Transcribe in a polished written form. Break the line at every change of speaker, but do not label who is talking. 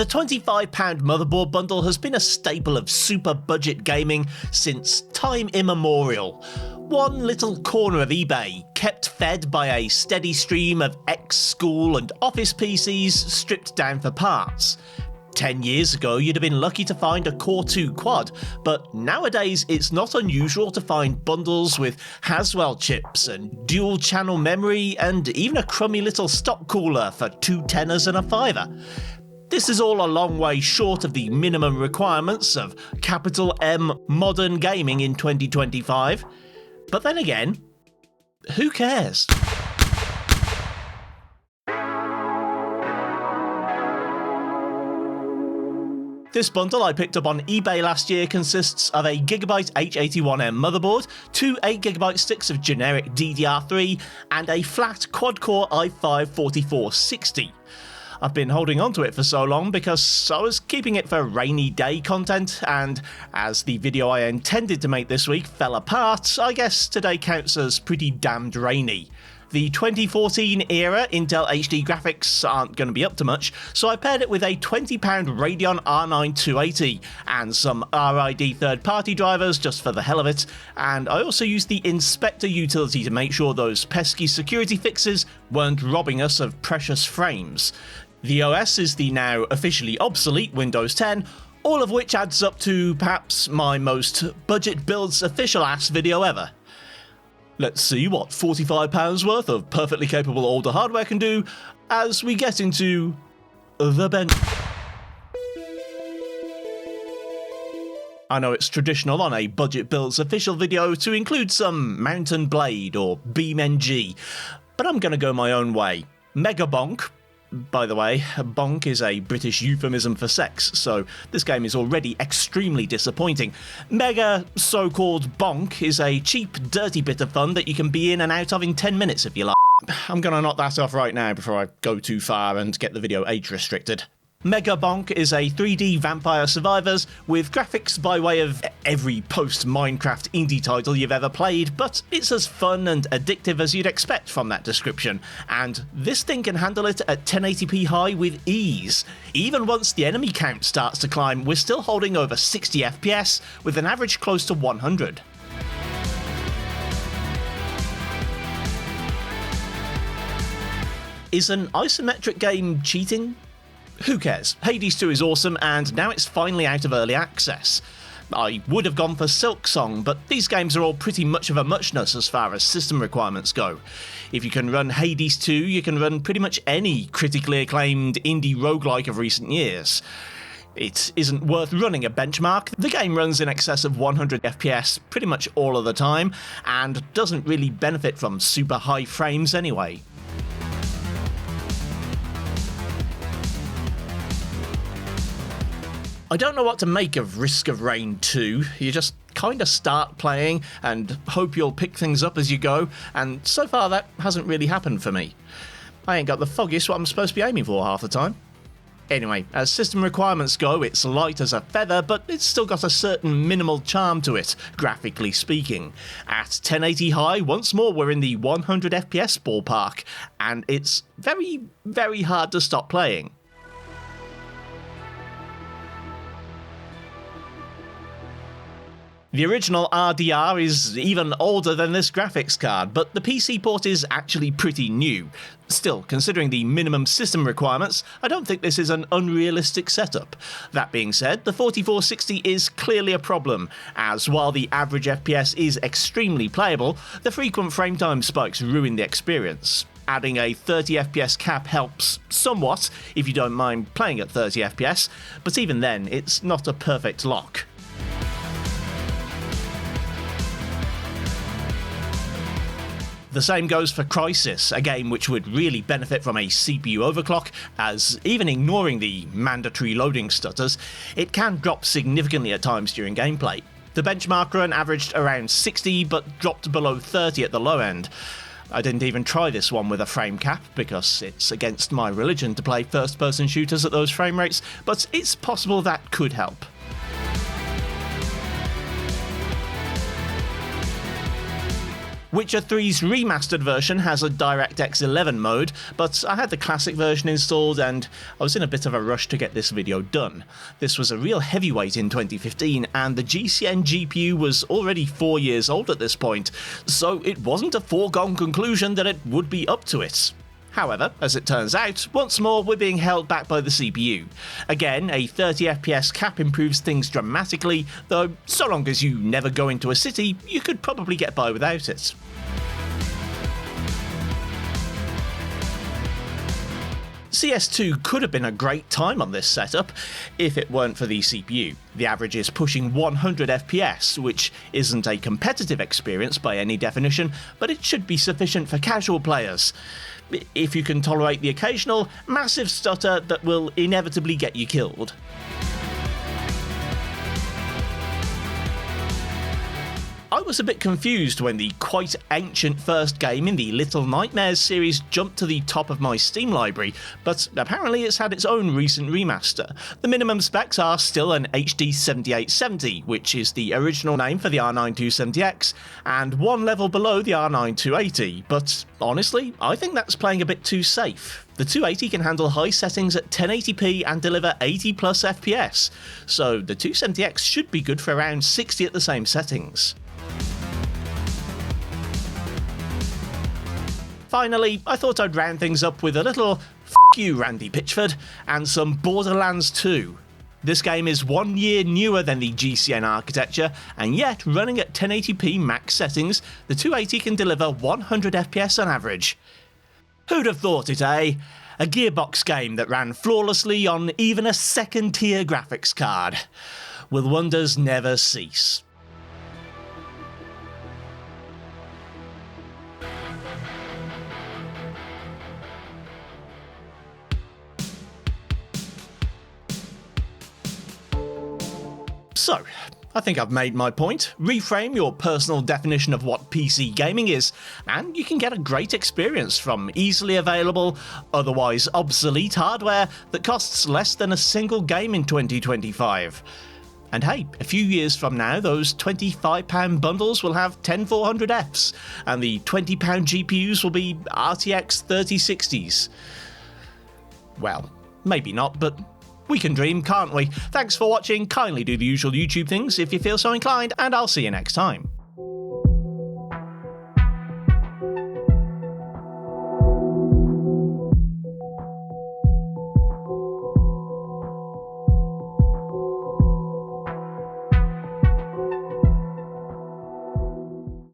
The £25 motherboard bundle has been a staple of super budget gaming since time immemorial. One little corner of eBay, kept fed by a steady stream of ex-school and office PCs stripped down for parts. 10 years ago, you'd have been lucky to find a Core 2 quad, but nowadays it's not unusual to find bundles with Haswell chips and dual-channel memory and even a crummy little stock cooler for 2 tenors and a fiver. This is all a long way short of the minimum requirements of capital M modern gaming in 2025. But then again, who cares? This bundle I picked up on eBay last year consists of a Gigabyte H81M motherboard, 2 8GB sticks of generic DDR3, and a flat quad-core i5-4460. I've been holding onto it for so long because I was keeping it for rainy day content, and as the video I intended to make this week fell apart, I guess today counts as pretty damned rainy. The 2014 era Intel HD graphics aren't going to be up to much, so I paired it with a £20 Radeon R9 280 and some RID third-party drivers just for the hell of it, and I also used the Inspector utility to make sure those pesky security fixes weren't robbing us of precious frames. The OS is the now officially obsolete Windows 10, all of which adds up to perhaps my most budget builds official ass video ever. Let's see what £45 worth of perfectly capable older hardware can do as we get into the bench. I know it's traditional on a Budget Builds official video to include some Mountain Blade or BeamNG, but I'm going to go my own way. Megabonk. By the way, bonk is a British euphemism for sex, so this game is already extremely disappointing. Mega so-called bonk is a cheap, dirty bit of fun that you can be in and out of in 10 minutes if you like. I'm gonna knock that off right now before I go too far and get the video age restricted. Megabonk is a 3D Vampire Survivors with graphics by way of every post-Minecraft indie title you've ever played, but it's as fun and addictive as you'd expect from that description, and this thing can handle it at 1080p high with ease. Even once the enemy count starts to climb, we're still holding over 60 FPS with an average close to 100. Is an isometric game cheating? Who cares? Hades 2 is awesome, and now it's finally out of early access. I would have gone for Silksong, but these games are all pretty much of a muchness as far as system requirements go. If you can run Hades 2, you can run pretty much any critically acclaimed indie roguelike of recent years. It isn't worth running a benchmark. The game runs in excess of 100 FPS pretty much all of the time, and doesn't really benefit from super high frames anyway. I don't know what to make of Risk of Rain 2. You just kinda start playing and hope you'll pick things up as you go, and so far that hasn't really happened for me. I ain't got the foggiest what I'm supposed to be aiming for half the time. Anyway, as system requirements go, it's light as a feather, but it's still got a certain minimal charm to it, graphically speaking. At 1080 high, once more we're in the 100 FPS ballpark, and it's very, very hard to stop playing. The original RDR is even older than this graphics card, but the PC port is actually pretty new. Still, considering the minimum system requirements, I don't think this is an unrealistic setup. That being said, the 4460 is clearly a problem, as while the average FPS is extremely playable, the frequent frame time spikes ruin the experience. Adding a 30 FPS cap helps somewhat if you don't mind playing at 30 FPS, but even then, it's not a perfect lock. The same goes for Crysis, a game which would really benefit from a CPU overclock, as even ignoring the mandatory loading stutters, it can drop significantly at times during gameplay. The benchmark run averaged around 60, but dropped below 30 at the low end. I didn't even try this one with a frame cap, because it's against my religion to play first-person shooters at those frame rates, but it's possible that could help. Witcher 3's remastered version has a DirectX 11 mode, but I had the classic version installed and I was in a bit of a rush to get this video done. This was a real heavyweight in 2015 and the GCN GPU was already 4 years old at this point, so it wasn't a foregone conclusion that it would be up to it. However, as it turns out, once more we're being held back by the CPU. Again, a 30 FPS cap improves things dramatically, though so long as you never go into a city, you could probably get by without it. CS2 could have been a great time on this setup if it weren't for the CPU. The average is pushing 100 FPS, which isn't a competitive experience by any definition, but it should be sufficient for casual players. If you can tolerate the occasional, massive stutter that will inevitably get you killed. I was a bit confused when the quite ancient first game in the Little Nightmares series jumped to the top of my Steam library, but apparently it's had its own recent remaster. The minimum specs are still an HD 7870, which is the original name for the R9 270X, and one level below the R9 280, but honestly, I think that's playing a bit too safe. The 280 can handle high settings at 1080p and deliver 80 plus FPS, so the 270X should be good for around 60 at the same settings. Finally, I thought I'd round things up with a little "F you, Randy Pitchford" and some Borderlands 2. This game is 1 year newer than the GCN architecture, and yet running at 1080p max settings, the 280 can deliver 100 FPS on average. Who'd have thought it, eh? A Gearbox game that ran flawlessly on even a second-tier graphics card. Will wonders never cease? So, I think I've made my point. Reframe your personal definition of what PC gaming is, and you can get a great experience from easily available, otherwise obsolete hardware that costs less than a single game in 2025. And hey, a few years from now, those £25 bundles will have 10400Fs, and the £20 GPUs will be RTX 3060s. Well, maybe not, but we can dream, can't we? Thanks for watching, kindly do the usual YouTube things if you feel so inclined, and I'll see you next time.